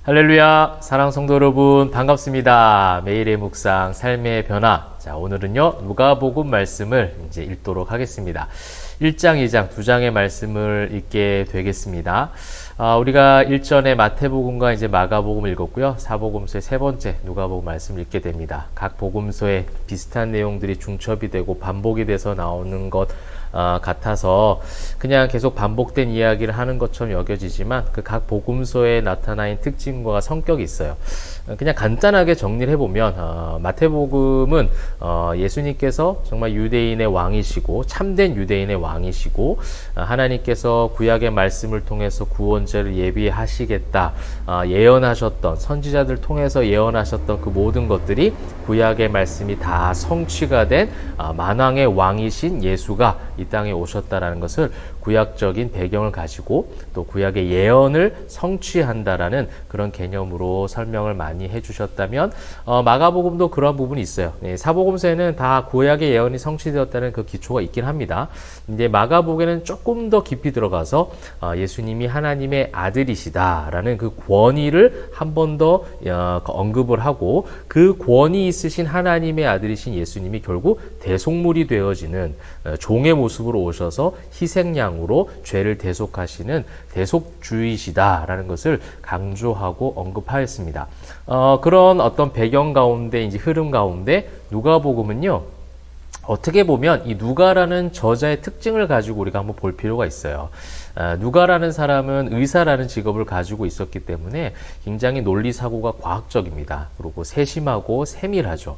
할렐루야, 사랑 성도 여러분, 반갑습니다. 매일의 묵상, 삶의 변화. 자, 오늘은요, 누가복음 말씀을 이제 읽도록 하겠습니다. 1장, 2장, 두 장의 말씀을 읽게 되겠습니다. 우리가 일전에 마태복음과 이제 마가복음을 읽었고요. 사복음서의 세 번째 누가복음 말씀을 읽게 됩니다. 각 복음서에 비슷한 내용들이 중첩이 되고 반복이 돼서 나오는 것 같아서 그냥 계속 반복된 이야기를 하는 것처럼 여겨지지만 그 각 복음서에 나타나는 특징과 성격이 있어요. 그냥 간단하게 정리를 해보면 마태복음은 예수님께서 정말 유대인의 왕이시고 참된 유대인의 왕이시고 하나님께서 구약의 말씀을 통해서 구원자를 예비하시겠다 예언하셨던 선지자들 통해서 예언하셨던 그 모든 것들이 구약의 말씀이 다 성취가 된 만왕의 왕이신 예수가 이 땅에 오셨다라는 것을 구약적인 배경을 가지고 또 구약의 예언을 성취한다라는 그런 개념으로 설명을 많이 해주셨다면 마가복음도 그런 부분이 있어요. 사복음서에는 다 구약의 예언이 성취되었다는 그 기초가 있긴 합니다. 이제 마가복음에는 조금 더 깊이 들어가서 예수님이 하나님의 아들이시다라는 그 권위를 한 번 더 언급을 하고 그 권위 있으신 하나님의 아들이신 예수님이 결국 대속물이 되어지는 종의 모습으로 오셔서 희생양으로 죄를 대속하시는 대속주이시다라는 것을 강조하고 언급하였습니다. 그런 어떤 배경 가운데 이제 흐름 가운데 누가복음은요. 어떻게 보면 이 누가라는 저자의 특징을 가지고 우리가 한번 볼 필요가 있어요. 누가라는 사람은 의사라는 직업을 가지고 있었기 때문에 굉장히 논리사고가 과학적입니다. 그리고 세심하고 세밀하죠.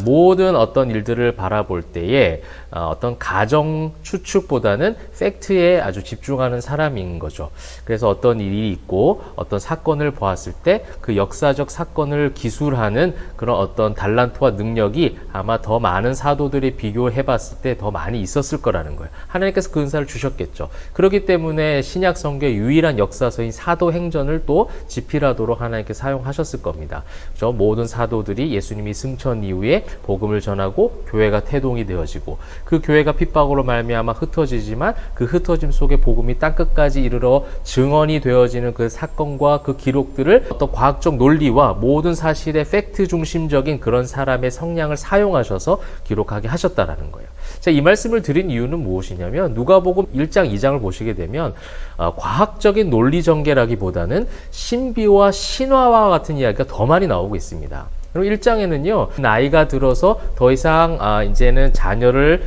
모든 어떤 일들을 바라볼 때에 어떤 가정 추측보다는 팩트에 아주 집중하는 사람인 거죠. 그래서 어떤 일이 있고 어떤 사건을 보았을 때 그 역사적 사건을 기술하는 그런 어떤 달란트와 능력이 아마 더 많은 사도들이 비교해 봤을 때 더 많이 있었을 거라는 거예요. 하나님께서 그 은사를 주셨겠죠. 그렇기 때문에 신약 성경의 유일한 역사서인 사도행전을 또 집필하도록 하나님께 사용하셨을 겁니다. 그렇죠? 모든 사도들이 예수님이 승천 이후에 복음을 전하고 교회가 태동이 되어지고 그 교회가 핍박으로 말미암아 흩어지지만 그 흩어짐 속에 복음이 땅끝까지 이르러 증언이 되어지는 그 사건과 그 기록들을 어떤 과학적 논리와 모든 사실의 팩트 중심적인 그런 사람의 성량을 사용하셔서 기록하게 하셨다라는 거예요. 자, 이 말씀을 드린 이유는 무엇이냐면 누가복음 1장, 2장을 보시게 되면 과학적인 논리 전개라기보다는 신비와 신화와 같은 이야기가 더 많이 나오고 있습니다. 그리고 1장에는요, 나이가 들어서 더 이상 이제는 자녀를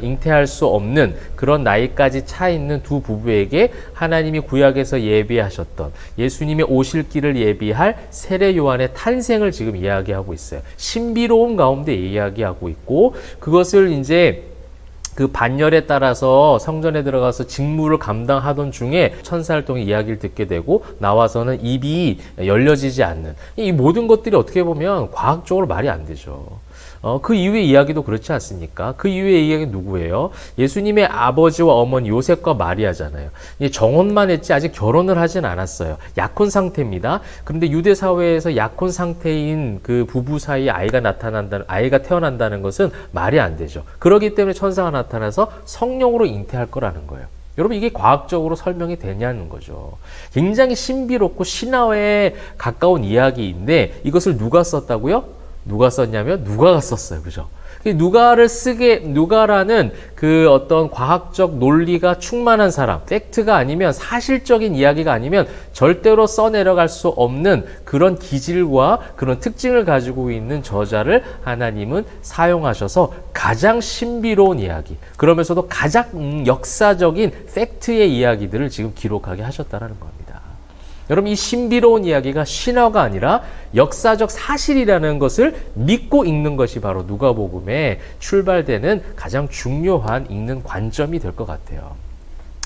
잉태할 수 없는 그런 나이까지 차 있는 두 부부에게 하나님이 구약에서 예비하셨던 예수님의 오실 길을 예비할 세례 요한의 탄생을 지금 이야기하고 있어요. 신비로운 가운데 이야기하고 있고 그것을 이제 그 반열에 따라서 성전에 들어가서 직무를 감당하던 중에 천사를 통해 이야기를 듣게 되고 나와서는 입이 열려지지 않는 이 모든 것들이 어떻게 보면 과학적으로 말이 안 되죠. 그 이후의 이야기도 그렇지 않습니까? 그 이후의 이야기는 누구예요? 예수님의 아버지와 어머니 요셉과 마리아잖아요. 정혼만 했지 아직 결혼을 하진 않았어요. 약혼 상태입니다. 그런데 유대 사회에서 약혼 상태인 그 부부 사이에 아이가 태어난다는 것은 말이 안 되죠. 그렇기 때문에 천사가 나타나서 성령으로 잉태할 거라는 거예요. 여러분 이게 과학적으로 설명이 되냐는 거죠. 굉장히 신비롭고 신화에 가까운 이야기인데 이것을 누가 썼다고요? 누가 썼냐면 누가가 썼어요. 그죠? 누가라는 그 어떤 과학적 논리가 충만한 사람, 팩트가 아니면 사실적인 이야기가 아니면 절대로 써내려갈 수 없는 그런 기질과 그런 특징을 가지고 있는 저자를 하나님은 사용하셔서 가장 신비로운 이야기, 그러면서도 가장 역사적인 팩트의 이야기들을 지금 기록하게 하셨다는 겁니다. 여러분 이 신비로운 이야기가 신화가 아니라 역사적 사실이라는 것을 믿고 읽는 것이 바로 누가복음의 출발되는 가장 중요한 읽는 관점이 될 것 같아요.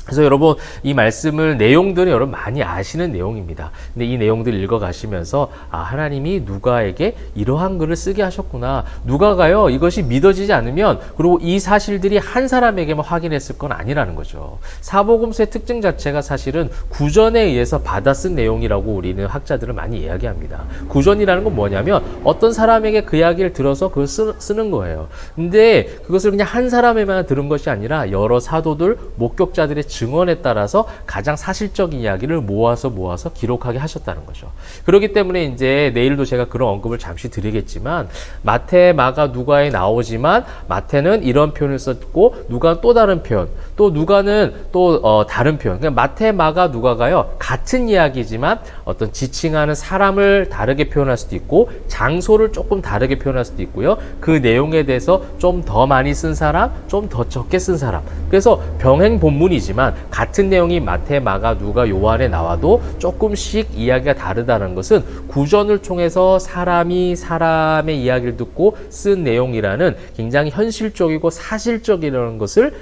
그래서 여러분 이 말씀을 내용들은 여러분 많이 아시는 내용입니다. 근데 이 내용들 읽어가시면서 하나님이 누가에게 이러한 글을 쓰게 하셨구나. 누가가요 이것이 믿어지지 않으면 그리고 이 사실들이 한 사람에게만 확인했을 건 아니라는 거죠. 사복음서의 특징 자체가 사실은 구전에 의해서 받아 쓴 내용이라고 우리는 학자들은 많이 이야기합니다. 구전이라는 건 뭐냐면 어떤 사람에게 그 이야기를 들어서 그걸 쓰는 거예요. 근데 그것을 그냥 한 사람에만 들은 것이 아니라 여러 사도들, 목격자들의 증언에 따라서 가장 사실적인 이야기를 모아서 기록하게 하셨다는 거죠. 그렇기 때문에 이제 내일도 제가 그런 언급을 잠시 드리겠지만 마태, 마가, 누가에 나오지만 마태는 이런 표현을 썼고 누가는 또 다른 표현, 또 누가는 또 다른 표현. 그러니까 마태, 마가, 누가가요 같은 이야기지만 어떤 지칭하는 사람을 다르게 표현할 수도 있고 장소를 조금 다르게 표현할 수도 있고요. 그 내용에 대해서 좀 더 많이 쓴 사람, 좀 더 적게 쓴 사람. 그래서 병행 본문이지만 같은 내용이 마태, 마가, 누가, 요한에 나와도 조금씩 이야기가 다르다는 것은 구전을 통해서 사람이 사람의 이야기를 듣고 쓴 내용이라는 굉장히 현실적이고 사실적이라는 것을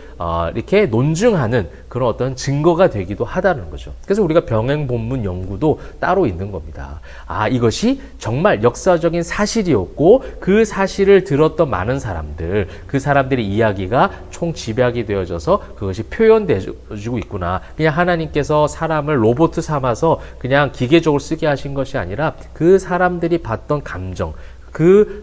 이렇게 논증하는 그런 어떤 증거가 되기도 하다는 거죠. 그래서 우리가 병행 본문 연구도 따로 있는 겁니다. 이것이 정말 역사적인 사실이었고 그 사실을 들었던 많은 사람들, 그 사람들의 이야기가 총집약이 되어져서 그것이 표현되어지고 있구나. 그냥 하나님께서 사람을 로봇 삼아서 그냥 기계적으로 쓰게 하신 것이 아니라 그 사람들이 봤던 감정,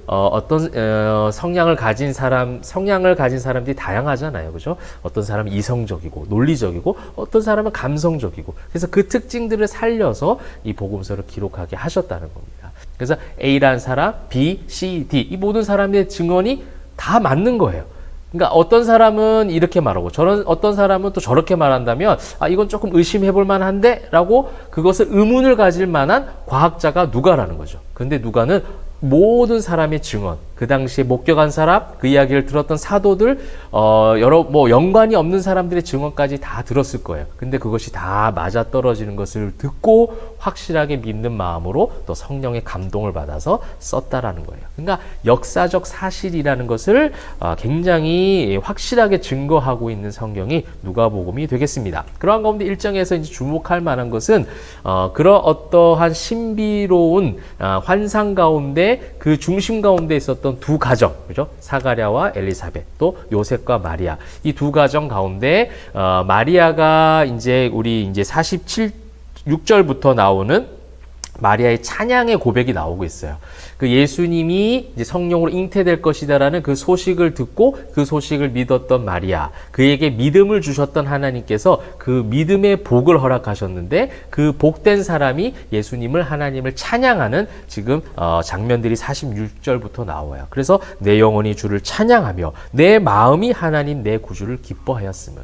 어떤 성향을 가진 사람들이 다양하잖아요. 그죠? 어떤 사람은 이성적이고 논리적이고 어떤 사람은 감성적이고 그래서 그 특징들을 살려서 이 복음서를 기록하게 하셨다는 겁니다. 그래서 A라는 사람, B, C, D 이 모든 사람의 증언이 다 맞는 거예요. 그러니까 어떤 사람은 이렇게 말하고 어떤 사람은 또 저렇게 말한다면 이건 조금 의심해 볼 만한데 라고 그것을 의문을 가질 만한 과학자가 누가라는 거죠. 근데 누가는 모든 사람의 증언, 그 당시에 목격한 사람, 그 이야기를 들었던 사도들, 연관이 없는 사람들의 증언까지 다 들었을 거예요. 근데 그것이 다 맞아떨어지는 것을 듣고 확실하게 믿는 마음으로 또 성령의 감동을 받아서 썼다라는 거예요. 그러니까 역사적 사실이라는 것을 굉장히 확실하게 증거하고 있는 성경이 누가복음이 되겠습니다. 그러한 가운데 1장에서 이제 주목할 만한 것은 그런 어떠한 신비로운 환상 가운데 그 중심 가운데 있었던 두 가정, 그죠? 사가랴와 엘리사벳, 또 요셉과 마리아. 이 두 가정 가운데, 마리아가 우리 6절부터 나오는 마리아의 찬양의 고백이 나오고 있어요. 그 예수님이 이제 성령으로 잉태될 것이다라는 그 소식을 듣고 그 소식을 믿었던 마리아, 그에게 믿음을 주셨던 하나님께서 그 믿음의 복을 허락하셨는데 그 복된 사람이 예수님을 하나님을 찬양하는 지금 장면들이 46절부터 나와요. 그래서 내 영혼이 주를 찬양하며 내 마음이 하나님 내 구주를 기뻐하였으면.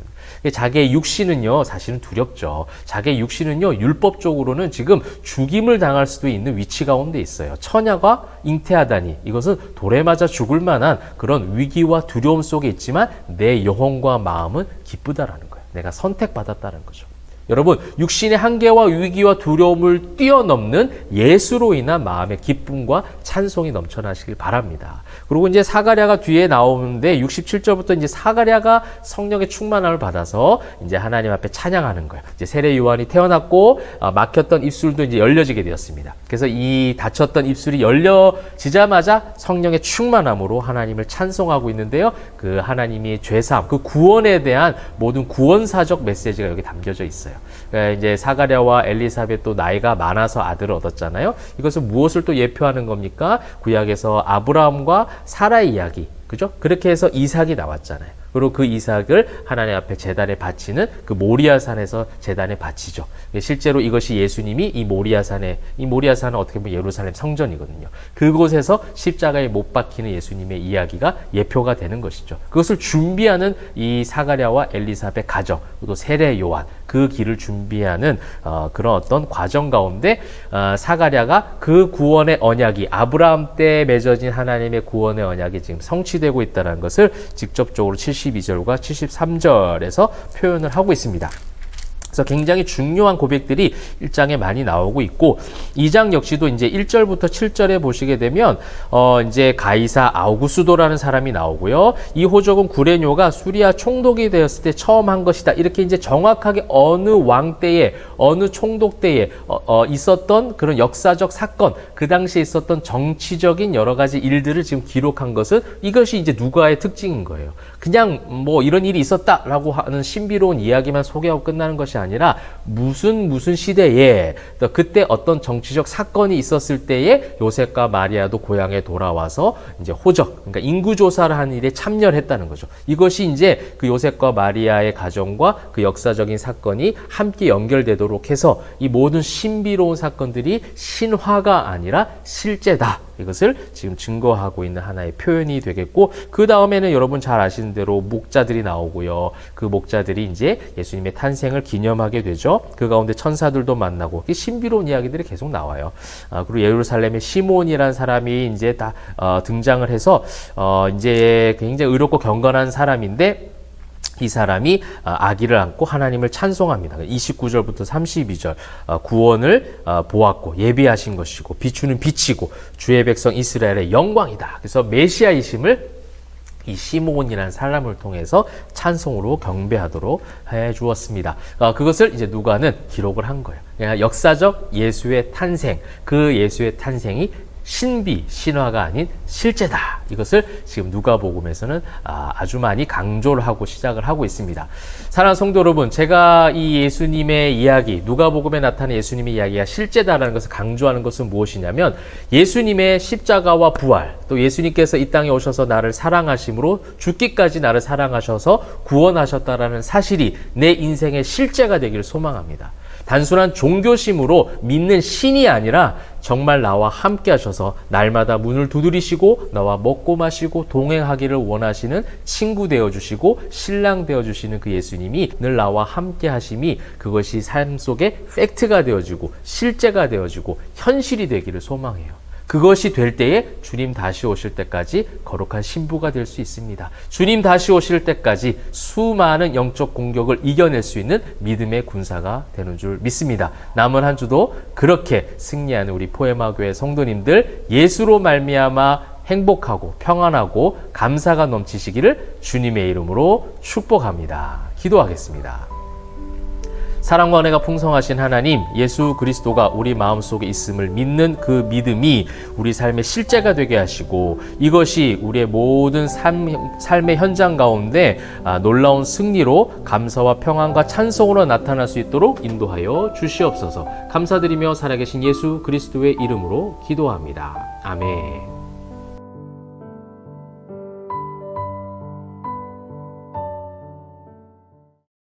자기의 육신은요 사실은 두렵죠. 자기의 육신은요 율법적으로는 지금 죽임을 당할 수도 있는 위치 가운데 있어요. 처녀가 잉태하다니 이것은 돌에 맞아 죽을 만한 그런 위기와 두려움 속에 있지만 내 영혼과 마음은 기쁘다라는 거예요. 내가 선택받았다는 거죠. 여러분, 육신의 한계와 위기와 두려움을 뛰어넘는 예수로 인한 마음의 기쁨과 찬송이 넘쳐나시길 바랍니다. 그리고 이제 사가랴가 뒤에 나오는데 67절부터 이제 사가랴가 성령의 충만함을 받아서 이제 하나님 앞에 찬양하는 거예요. 이제 세례 요한이 태어났고 막혔던 입술도 이제 열려지게 되었습니다. 그래서 이 닫혔던 입술이 열려지자마자 성령의 충만함으로 하나님을 찬송하고 있는데요. 그 하나님이 죄사함, 그 구원에 대한 모든 구원사적 메시지가 여기 담겨져 있어요. 이제 사가랴와 엘리사벳도 나이가 많아서 아들을 얻었잖아요. 이것은 무엇을 또 예표하는 겁니까? 구약에서 아브라함과 사라의 이야기, 그죠? 그렇게 해서 이삭이 나왔잖아요. 그리고 그 이삭을 하나님 앞에 제단에 바치는 그 모리아산에서 제단에 바치죠. 실제로 이것이 예수님이 이 모리아산은 어떻게 보면 예루살렘 성전이거든요. 그곳에서 십자가에 못 박히는 예수님의 이야기가 예표가 되는 것이죠. 그것을 준비하는 이 사가랴와 엘리사벳 가정, 또 세례 요한, 그 길을 준비하는 그런 어떤 과정 가운데 사가랴가 그 구원의 언약이 아브라함 때 맺어진 하나님의 구원의 언약이 지금 성취되고 있다는 것을 직접적으로 72절과 73절에서 표현을 하고 있습니다. 그래서 굉장히 중요한 고백들이 1장에 많이 나오고 있고 2장 역시도 이제 1절부터 7절에 보시게 되면 이제 가이사 아우구스도라는 사람이 나오고요. 이 호적은 구레뇨가 수리아 총독이 되었을 때 처음 한 것이다. 이렇게 이제 정확하게 어느 왕 때에 어느 총독 때에 있었던 그런 역사적 사건, 그 당시에 있었던 정치적인 여러 가지 일들을 지금 기록한 것은 이것이 이제 누가의 특징인 거예요. 그냥 뭐 이런 일이 있었다라고 하는 신비로운 이야기만 소개하고 끝나는 것이 아니라 무슨 시대에 또 그때 어떤 정치적 사건이 있었을 때에 요셉과 마리아도 고향에 돌아와서 이제 호적, 그러니까 인구조사를 하는 일에 참여를 했다는 거죠. 이것이 이제 그 요셉과 마리아의 가정과 그 역사적인 사건이 함께 연결되도록 해서 이 모든 신비로운 사건들이 신화가 아니라 실제다. 이것을 지금 증거하고 있는 하나의 표현이 되겠고, 그 다음에는 여러분 잘 아시는 대로 목자들이 나오고요. 그 목자들이 이제 예수님의 탄생을 기념하게 되죠. 그 가운데 천사들도 만나고 신비로운 이야기들이 계속 나와요. 그리고 예루살렘의 시몬이라는 사람이 이제 다 등장을 해서 이제 굉장히 의롭고 경건한 사람인데, 이 사람이 아기를 안고 하나님을 찬송합니다. 29절부터 32절 구원을 보았고 예비하신 것이고 비추는 빛이고 주의 백성 이스라엘의 영광이다. 그래서 메시아이심을 이 시몬이라는 사람을 통해서 찬송으로 경배하도록 해 주었습니다. 그것을 이제 누가는 기록을 한 거예요. 그러니까 역사적 예수의 탄생, 그 예수의 탄생이 신비, 신화가 아닌 실제다. 이것을 지금 누가복음에서는 아주 많이 강조를 하고 시작을 하고 있습니다. 사랑하는 성도 여러분, 제가 이 예수님의 이야기, 누가복음에 나타난 예수님의 이야기가 실제다라는 것을 강조하는 것은 무엇이냐면, 예수님의 십자가와 부활, 또 예수님께서 이 땅에 오셔서 나를 사랑하심으로 죽기까지 나를 사랑하셔서 구원하셨다라는 사실이 내 인생의 실제가 되기를 소망합니다. 단순한 종교심으로 믿는 신이 아니라 정말 나와 함께 하셔서 날마다 문을 두드리시고 나와 먹고 마시고 동행하기를 원하시는 친구 되어주시고 신랑 되어주시는 그 예수님이 늘 나와 함께 하심이, 그것이 삶 속에 팩트가 되어지고 실제가 되어지고 현실이 되기를 소망해요. 그것이 될 때에 주님 다시 오실 때까지 거룩한 신부가 될 수 있습니다. 주님 다시 오실 때까지 수많은 영적 공격을 이겨낼 수 있는 믿음의 군사가 되는 줄 믿습니다. 남은 한 주도 그렇게 승리하는 우리 포에마 교회 성도님들, 예수로 말미암아 행복하고 평안하고 감사가 넘치시기를 주님의 이름으로 축복합니다. 기도하겠습니다. 사랑과 은혜가 풍성하신 하나님, 예수 그리스도가 우리 마음속에 있음을 믿는 그 믿음이 우리 삶의 실제가 되게 하시고, 이것이 우리의 모든 삶의 현장 가운데 놀라운 승리로 감사와 평안과 찬송으로 나타날 수 있도록 인도하여 주시옵소서. 감사드리며 살아계신 예수 그리스도의 이름으로 기도합니다. 아멘.